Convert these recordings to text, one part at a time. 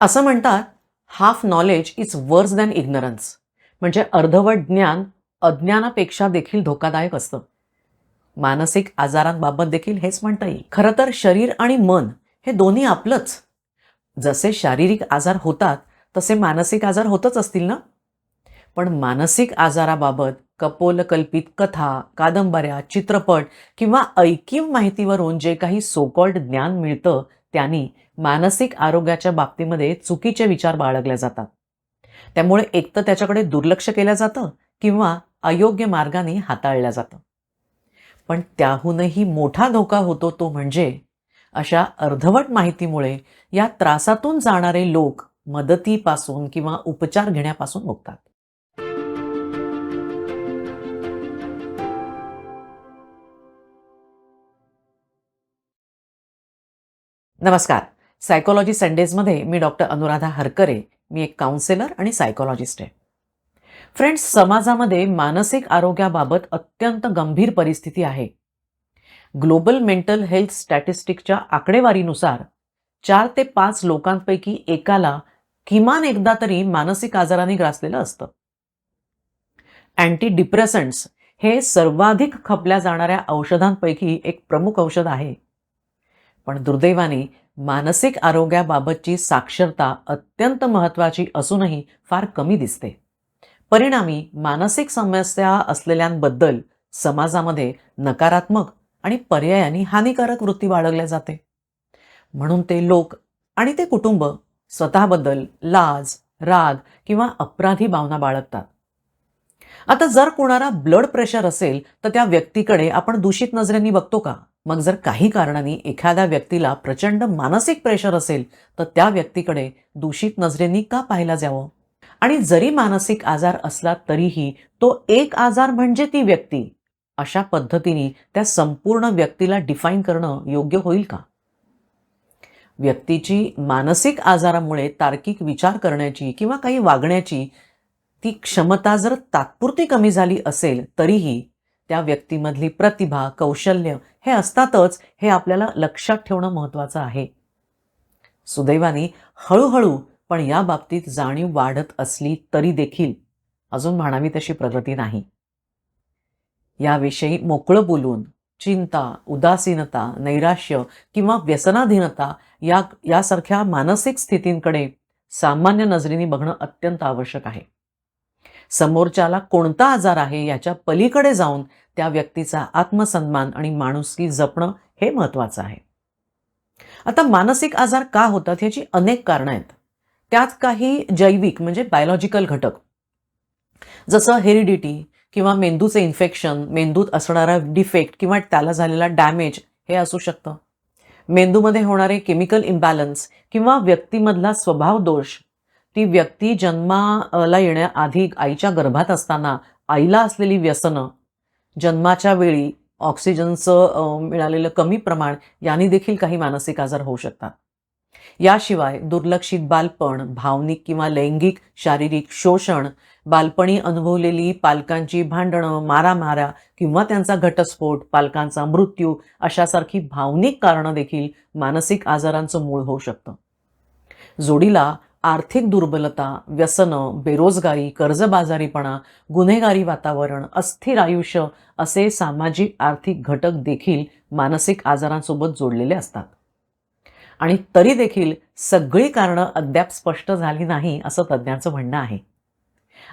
असं म्हणतात, half knowledge is वर्स दॅन इग्नरन्स. म्हणजे अर्धवट ज्ञान अज्ञानापेक्षा देखील धोकादायक असतं. मानसिक आजारांबाबत देखील हेच म्हणता येईल. खरं तर शरीर आणि मन हे दोन्ही आपलंच. जसे शारीरिक आजार होतात तसे मानसिक आजार होतच असतील ना. पण मानसिक आजाराबाबत कपोलकल्पित कथा, कादंबऱ्या, चित्रपट किंवा ऐकीव माहितीवरून जे काही सो कॉल्ड ज्ञान मिळतं, त्यांनी मानसिक आरोग्याच्या बाबतीमध्ये चुकीचे विचार बाळगले जातात. त्यामुळे एक तर त्याच्याकडे दुर्लक्ष केलं जातं किंवा अयोग्य मार्गाने हाताळलं जातं. पण त्याहूनही मोठा धोका होतो तो म्हणजे अशा अर्धवट माहितीमुळे या त्रासातून जाणारे लोक मदतीपासून किंवा उपचार घेण्यापासून मुक्तात. नमस्कार. सायकोलॉजी संडेजमध्ये मी डॉक्टर अनुराधा हरकरे. मी एक काउन्सिलर आणि सायकोलॉजिस्ट आहे. फ्रेंड्स, समाजामध्ये मानसिक आरोग्याबाबत अत्यंत गंभीर परिस्थिती आहे. ग्लोबल मेंटल हेल्थ स्टॅटिस्टिक्सच्या आकडेवारीनुसार 4 ते 5 लोकांपैकी एकाला किमान एकदा तरी मानसिक आजाराने ग्रासलेलं असतं. अँटी डिप्रेसंट्स हे सर्वाधिक खपल्या जाणाऱ्या औषधांपैकी एक प्रमुख औषध आहे. पण दुर्दैवाने मानसिक आरोग्याबाबतची साक्षरता अत्यंत महत्त्वाची असूनही फार कमी दिसते. परिणामी मानसिक समस्या असलेल्यांबद्दल समाजामध्ये नकारात्मक आणि पर्यायाने हानिकारक वृत्ती बाळगल्या जाते. म्हणून ते लोक आणि ते कुटुंब स्वतःबद्दल लाज, राग किंवा अपराधी भावना बाळगतात. आता जर कोणाला ब्लड प्रेशर असेल तर त्या व्यक्तीकडे आपण दूषित नजरेने बघतो का? मग जर काही कारणाने एखाद्या व्यक्तीला प्रचंड मानसिक प्रेशर असेल तर त्या व्यक्तीकडे दूषित नजरेने का पाहायला जावं? आणि जरी मानसिक आजार असला तरीही तो एक आजार म्हणजे ती व्यक्ती, अशा पद्धतीने त्या संपूर्ण व्यक्तीला डिफाईन करणं योग्य होईल का? व्यक्तीची मानसिक आजारामुळे तार्किक विचार करण्याची किंवा काही वागण्याची ती क्षमता जर तात्पुरती कमी झाली असेल तरीही त्या व्यक्तीमधली प्रतिभा, कौशल्य हे असतातच, हे आपल्याला लक्षात ठेवणं महत्त्वाचं आहे. सुदैवाने हळूहळू पण या बाबतीत जाणीव वाढत असली तरी देखील अजून म्हणावी तशी प्रगती नाही. याविषयी मोकळं बोलून चिंता, उदासीनता, नैराश्य किंवा व्यसनाधीनता यासारख्या मानसिक स्थितींकडे सामान्य नजरेने बघणं अत्यंत आवश्यक आहे. समोरच्याला कोणता आजार आहे याच्या पलीकडे जाऊन त्या व्यक्तीचा आत्मसन्मान आणि माणुसकी जपणं हे महत्त्वाचं आहे. आता मानसिक आजार का होतात याची अनेक कारणं आहेत. त्यात काही जैविक म्हणजे बायोलॉजिकल घटक, जसं हेरिडिटी किंवा मेंदूचे इन्फेक्शन, मेंदूत असणारा डिफेक्ट किंवा त्याला झालेला डॅमेज हे असू शकतं. मेंदूमध्ये होणारे केमिकल इम्बॅलन्स किंवा व्यक्तीमधला स्वभाव दोष, ती व्यक्ती जन्माला येण्याआधी आईच्या गर्भात असताना आईला असलेली व्यसनं, जन्माच्या वेळी ऑक्सिजनचं मिळालेलं कमी प्रमाण, यांनी देखील काही मानसिक आजार होऊ शकतात. याशिवाय दुर्लक्षित बालपण, भावनिक किंवा लैंगिक शारीरिक शोषण, बालपणी अनुभवलेली पालकांची भांडणं, मारामाऱ्या किंवा त्यांचा घटस्फोट, पालकांचा मृत्यू अशासारखी भावनिक कारणं देखील मानसिक आजारांचं मूळ होऊ शकतं. जोडीला आर्थिक दुर्बलता, व्यसनं, बेरोजगारी, कर्जबाजारीपणा, गुन्हेगारी वातावरण, अस्थिर आयुष्य असे सामाजिक आर्थिक घटक देखील मानसिक आजारांसोबत जोडलेले असतात. आणि तरी देखील सगळी कारणं अद्याप स्पष्ट झाली नाही असं तज्ज्ञांचं म्हणणं आहे.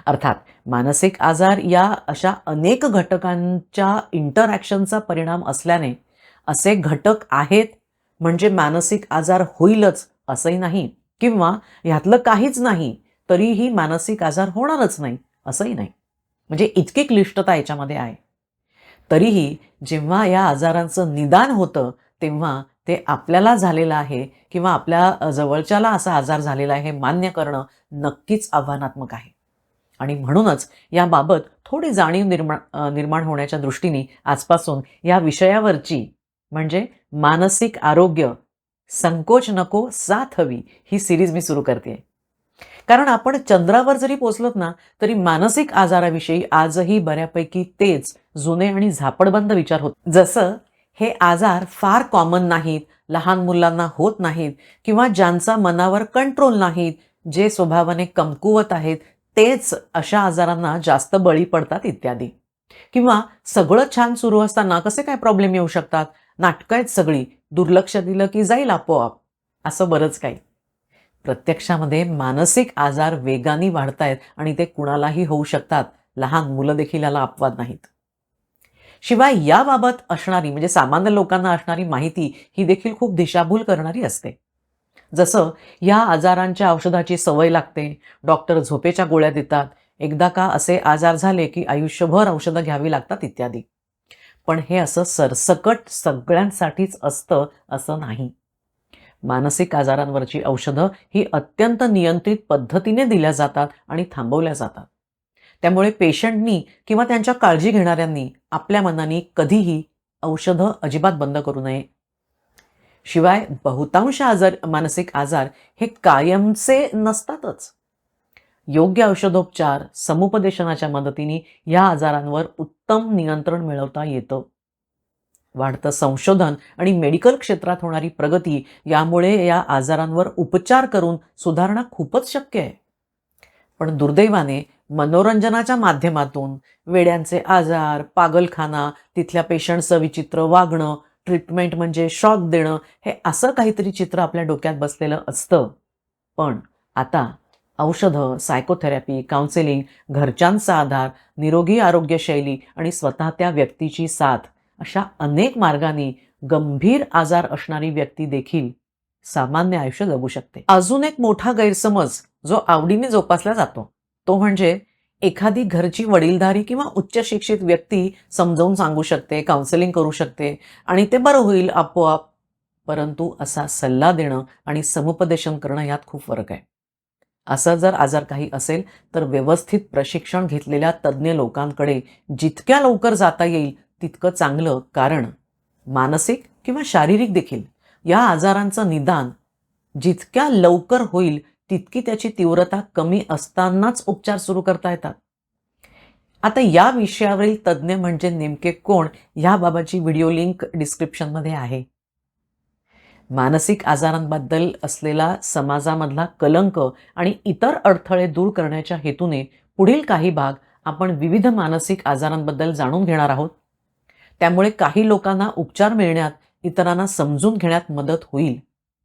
अर्थात मानसिक आजार या अशा अनेक घटकांच्या इंटरॅक्शनचा परिणाम असल्याने असे घटक आहेत म्हणजे मानसिक आजार होईलच असंही नाही, किंवा ह्यातलं काहीच नाही तरीही मानसिक आजार होणारच नाही असंही नाही. म्हणजे इतकी क्लिष्टता याच्यामध्ये आहे. तरीही जेव्हा या आजारांचं निदान होतं तेव्हा ते आपल्याला झालेलं आहे किंवा आपल्या जवळच्याला असा आजार झालेला आहे हे मान्य करणं नक्कीच आव्हानात्मक आहे. आणि म्हणूनच याबाबत थोडी जाणीव निर्माण होण्याच्या दृष्टीने आजपासून या विषयावरची म्हणजे मानसिक आरोग्य, संकोच नको साथ हवी ही सिरीज मी सुरू करते. कारण आपण चंद्रावर जरी पोचलोत ना तरी मानसिक आजाराविषयी आजही बऱ्यापैकी तेच जुने आणि झापडबंद विचार होत. जसं हे आजार फार कॉमन नाहीत, लहान मुलांना होत नाहीत किंवा ज्यांचा मनावर कंट्रोल नाहीत, जे स्वभावाने कमकुवत आहेत, तेच अशा आजारांना जास्त बळी पडतात इत्यादी. किंवा सगळं छान सुरू असताना कसे काय प्रॉब्लेम येऊ शकतात? नाटकं आहेत सगळी, दुर्लक्ष दिलं की जाईल आपोआप, असं बरंच काही. प्रत्यक्षामध्ये मानसिक आजार वेगाने वाढतायत आणि ते कुणालाही होऊ शकतात. लहान मुलं देखील याला अपवाद नाहीत. शिवाय याबाबत असणारी म्हणजे सामान्य लोकांना असणारी माहिती ही देखील खूप दिशाभूल करणारी असते. जसं या आजारांच्या औषधाची सवय लागते, डॉक्टर झोपेच्या गोळ्या देतात, एकदा का असे आजार झाले की आयुष्यभर औषधं घ्यावी लागतात इत्यादी. पण हे असं सरसकट सगळ्यांसाठीच असतं असं नाही. मानसिक आजारांवरची औषधं ही अत्यंत नियंत्रित पद्धतीने दिल्या जातात आणि थांबवल्या जातात. त्यामुळे पेशंटनी किंवा त्यांच्या काळजी घेणाऱ्यांनी आपल्या मनाने कधीही औषधं अजिबात बंद करू नये. शिवाय बहुतांश मानसिक आजार हे कायमचे नसतातच. योग्य औषधोपचार, समुपदेशनाच्या मदतीने या आजारांवर उत्तम नियंत्रण मिळवता येतं. वाढतं संशोधन आणि मेडिकल क्षेत्रात होणारी प्रगती यामुळे या आजारांवर उपचार करून सुधारणा खूपच शक्य आहे. पण दुर्दैवाने मनोरंजनाच्या माध्यमातून वेड्यांचे आजार, पागलखाना, तिथल्या पेशंटचं विचित्र वागणं, ट्रीटमेंट म्हणजे शॉक देणं, हे असं काहीतरी चित्र आपल्या डोक्यात बसलेलं असतं. पण आता औषधं, सायकोथेरपी, काउन्सेलिंग, घरच्यांचा आधार, निरोगी आरोग्यशैली आणि स्वतः त्या व्यक्तीची साथ अशा अनेक मार्गांनी गंभीर आजार असणारी व्यक्ती देखील सामान्य आयुष्य जगू शकते. अजून एक मोठा गैरसमज जो आवडीने जोपासला जातो तो म्हणजे एखादी घरची वडीलधारी किंवा उच्च शिक्षित व्यक्ती समजावून सांगू शकते, काउन्सेलिंग करू शकते आणि ते बरं होईल आपोआप. परंतु असा सल्ला देणं आणि समुपदेशन करणं यात खूप फरक आहे. असा जर आजार काही असेल तर व्यवस्थित प्रशिक्षण घेतलेल्या तज्ज्ञ लोकांकडे जितक्या लवकर जाता येईल तितकं चांगलं. कारण मानसिक किंवा शारीरिक देखील या आजारांचं निदान जितक्या लवकर होईल तितकी त्याची तीव्रता कमी असतानाच उपचार सुरू करता येतात. आता या विषयावरील तज्ज्ञ म्हणजे नेमके कोण याबाबतची व्हिडिओ लिंक डिस्क्रिप्शनमध्ये आहे. मानसिक आजारांबद्दल असलेला समाजामधला कलंक आणि इतर अडथळे दूर करण्याच्या हेतूने पुढील काही भाग आपण विविध मानसिक आजारांबद्दल जाणून घेणार आहोत. त्यामुळे काही लोकांना उपचार मिळण्यात, इतरांना समजून घेण्यात मदत होईल.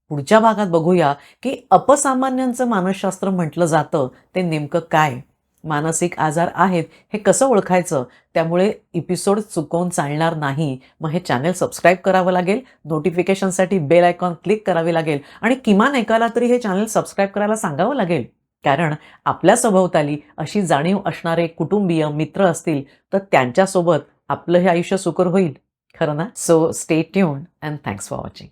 पुढच्या भागात बघूया की अपसामान्यांचं मानसशास्त्र म्हटलं जातं ते नेमकं काय, मानसिक आजार आहेत हे कसं ओळखायचं. त्यामुळे एपिसोड चुकवून चालणार नाही. मग हे चॅनल सबस्क्राईब करावं लागेल, नोटिफिकेशनसाठी बेल आयकॉन क्लिक करावे लागेल आणि किमान एकाला तरी हे चॅनल सबस्क्राईब करायला सांगावं लागेल. कारण आपल्या सभोवताली अशी जाणीव असणारे कुटुंबीय, मित्र असतील तर त्यांच्यासोबत आपलं हे आयुष्य सुकर होईल. खरं ना? So stay tuned and thanks for watching.